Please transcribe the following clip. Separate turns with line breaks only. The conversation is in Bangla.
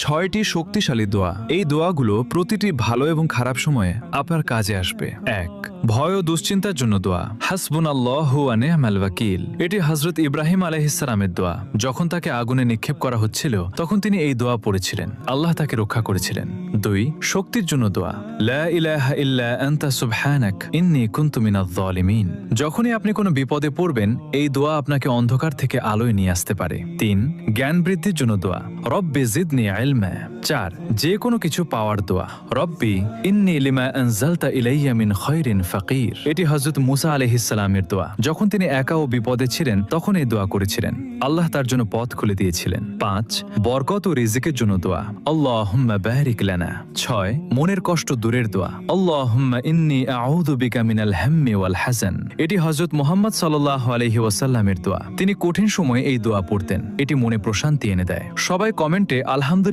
6টি শক্তিশালী দোয়া। এই দোয়াগুলো প্রতিটি ভালো এবং খারাপ সময়ে আপনার কাজে আসবে। 1. ভয় ও দুশ্চিন্তার জন্য দোয়া। হাসবুনাল্লাহু ওয়া নি'মাল ওয়াকিল। এটি হযরত ইব্রাহিম আলাইহিস সালামের দোয়া। যখন তাকে আগুনে নিক্ষেপ করা হচ্ছিল তখন তিনি এই দোয়া পড়েছিলেন। আল্লাহ তাকে রক্ষা করেছিলেন। 2. শক্তির জন্য দোয়া। লা ইলাহা ইল্লা আনতা সুবহানাক ইন্নী কুনতু মিনাজ জালিমিন। যখনই আপনি কোনো বিপদে পড়বেন এই দোয়া আপনাকে অন্ধকার থেকে আলোয় নিয়ে আসতে পারে। 3. জ্ঞান বৃদ্ধির জন্য দোয়া। রব্বি জিদনি ইলমা। 4. যে কোনো কিছু পাওয়ার দোয়া। রব্বি ইন্নী লিমা আনজালতা ইলাইয়া মিন খায়রিন ফাকির। এটি হযরত মুসা আলাইহিস সালামের দোয়া। যখন তিনি একা ও বিপদে ছিলেন তখন এই দোয়া করেছিলেন। আল্লাহ তার জন্য পথ খুলে দিয়েছিলেন। 5. বরকত ও রিজিকের জন্য দোয়া। আল্লাহুম্মা বারিক লানা। 6. মনের কষ্ট দূরের দোয়া। আল্লাহুম্মা ইন্নী আউযু বিকা মিনাল হাম্মি ওয়াল হাযান। এটি হযরত মুহাম্মদ সাল্লাল্লাহু আলাইহি ওয়াসাল্লামের দোয়া। তিনি কঠিন সময়ে এই দোয়া পড়তেন। এটি মনে প্রশান্তি এনে দেয়। সবাই কমেন্টে আলহামদুলিল্লাহ